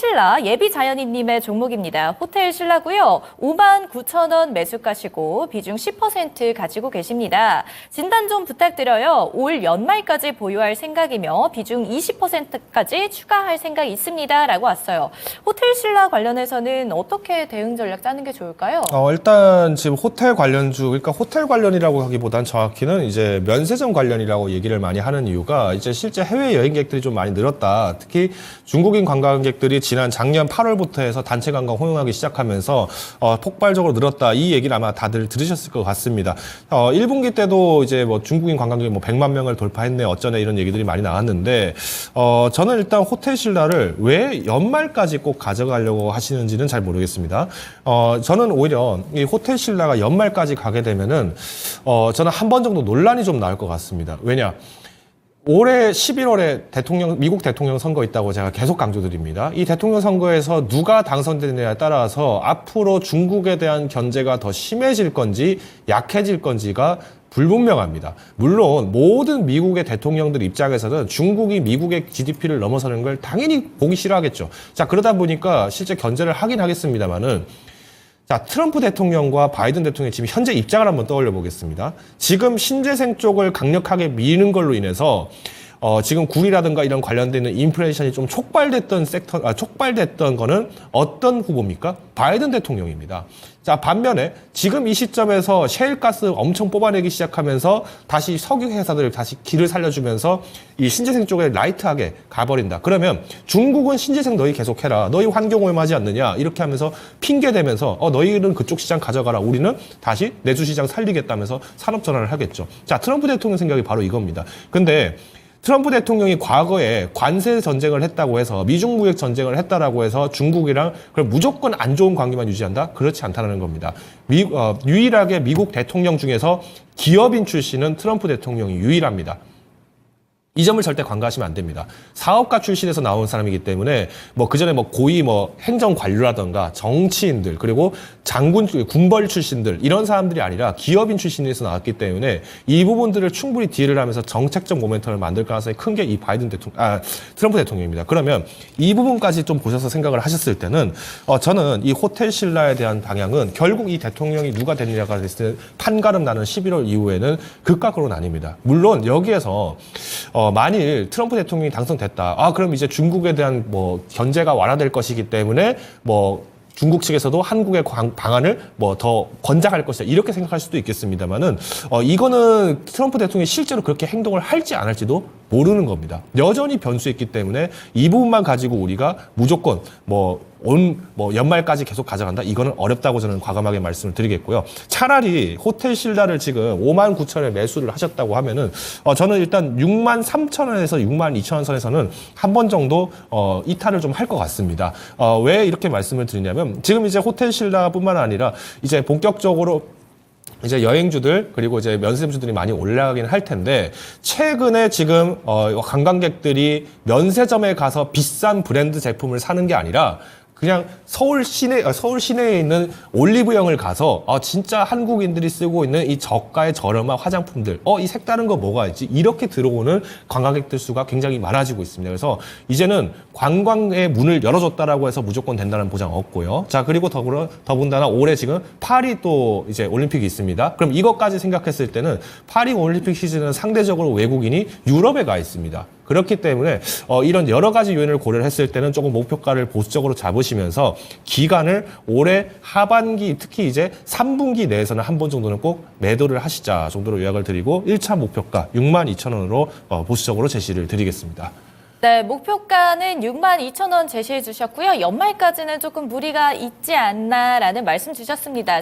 신라 예비자연인님의 종목입니다. 호텔 신라고요. 59,000원 매수가시고 비중 10% 가지고 계십니다. 진단 좀 부탁드려요. 올 연말까지 보유할 생각이며 비중 20%까지 추가할 생각이 있습니다. 라고 왔어요. 호텔 신라 관련해서는 어떻게 대응 전략 짜는 게 좋을까요? 일단 지금 호텔 관련주, 그러니까 호텔 관련이라고 하기보단 정확히는 이제 면세점 관련이라고 얘기를 많이 하는 이유가 이제 실제 해외 여행객들이 좀 많이 늘었다. 특히 중국인 관광객들이 지난 작년 8월부터 해서 단체 관광 호용하기 시작하면서 폭발적으로 늘었다. 이 얘기를 아마 다들 들으셨을 것 같습니다. 1분기 때도 이제 뭐 중국인 관광객이 뭐 100만 명을 돌파했네 어쩌네 이런 얘기들이 많이 나왔는데 저는 일단 호텔 신라를 왜 연말까지 꼭 가져가려고 하시는지는 잘 모르겠습니다. 저는 오히려 이 호텔 신라가 연말까지 가게 되면은 저는 한 번 정도 논란이 좀 나올 것 같습니다. 왜냐? 올해 11월에 미국 대통령 선거 있다고 제가 계속 강조드립니다. 이 대통령 선거에서 누가 당선되느냐에 따라서 앞으로 중국에 대한 견제가 더 심해질 건지 약해질 건지가 불분명합니다. 물론 모든 미국의 대통령들 입장에서는 중국이 미국의 GDP를 넘어서는 걸 당연히 보기 싫어하겠죠. 자, 그러다 보니까 실제 견제를 하긴 하겠습니다만은 자, 트럼프 대통령과 바이든 대통령의 지금 현재 입장을 한번 떠올려 보겠습니다. 지금 신재생 쪽을 강력하게 미는 걸로 인해서 지금 구리라든가 이런 관련되는 인플레이션이 좀 촉발됐던 거는 어떤 후보입니까? 바이든 대통령입니다. 자, 반면에 지금 이 시점에서 셰일가스 엄청 뽑아내기 시작하면서 다시 석유 회사들을 다시 길을 살려주면서 이 신재생 쪽에 라이트하게 가버린다. 그러면 중국은 신재생 너희 계속해라. 너희 환경오염하지 않느냐. 이렇게 하면서 핑계대면서 너희는 그쪽 시장 가져가라. 우리는 다시 내주 시장 살리겠다면서 산업 전환을 하겠죠. 자, 트럼프 대통령 생각이 바로 이겁니다. 근데 트럼프 대통령이 과거에 관세 전쟁을 했다고 해서 미중 무역 전쟁을 했다라고 해서 중국이랑 그럼 무조건 안 좋은 관계만 유지한다? 그렇지 않다는 겁니다. 유일하게 미국 대통령 중에서 기업인 출신은 트럼프 대통령이 유일합니다. 이 점을 절대 간과하시면 안 됩니다. 사업가 출신에서 나온 사람이기 때문에 그전에 고위 행정 관료라든가 정치인들 그리고 장군 군벌 출신들 이런 사람들이 아니라 기업인 출신에서 나왔기 때문에 이 부분들을 충분히 딜을 하면서 정책적 모멘텀을 만들 가능성이 큰 게 이 트럼프 대통령입니다. 그러면 이 부분까지 좀 보셔서 생각을 하셨을 때는 저는 이 호텔 신라에 대한 방향은 결국 이 대통령이 누가 되느냐가 됐을 때 판가름 나는 11월 이후에는 극과 극으로 나뉩니다. 물론 여기에서 만일 트럼프 대통령이 당선됐다. 그럼 이제 중국에 대한 견제가 완화될 것이기 때문에 중국 측에서도 한국의 방안을 더 권장할 것이다. 이렇게 생각할 수도 있겠습니다만은 이거는 트럼프 대통령이 실제로 그렇게 행동을 할지 안 할지도 모르는 겁니다. 여전히 변수있기 때문에 이 부분만 가지고 우리가 무조건 연말까지 계속 가져간다? 이거는 어렵다고 저는 과감하게 말씀을 드리겠고요. 차라리 호텔 신라를 지금 59,000원에 매수를 하셨다고 하면은 저는 일단 63,000원에서 62,000원 선에서는 한 번 정도 이탈을 좀 할 것 같습니다. 왜 이렇게 말씀을 드리냐면 지금 이제 호텔 신라뿐만 아니라 이제 본격적으로 이제 여행주들 그리고 이제 면세점주들이 많이 올라가긴 할 텐데 최근에 지금 관광객들이 면세점에 가서 비싼 브랜드 제품을 사는 게 아니라 그냥 서울 시내에 있는 올리브영을 가서 진짜 한국인들이 쓰고 있는 이 저가의 저렴한 화장품들 이 색다른 거 뭐가 있지 이렇게 들어오는 관광객들 수가 굉장히 많아지고 있습니다. 그래서 이제는 관광의 문을 열어줬다라고 해서 무조건 된다는 보장 없고요. 자, 그리고 더군다나 올해 지금 파리 또 이제 올림픽이 있습니다. 그럼 이것까지 생각했을 때는 파리 올림픽 시즌은 상대적으로 외국인이 유럽에 가 있습니다. 그렇기 때문에 이런 여러 가지 요인을 고려를 했을 때는 조금 목표가를 보수적으로 잡으시면서 기간을 올해 하반기 특히 이제 3분기 내에서는 한 번 정도는 꼭 매도를 하시자 정도로 요약을 드리고 1차 목표가 62,000원으로 보수적으로 제시를 드리겠습니다. 네, 목표가는 62,000원 제시해 주셨고요. 연말까지는 조금 무리가 있지 않나라는 말씀 주셨습니다.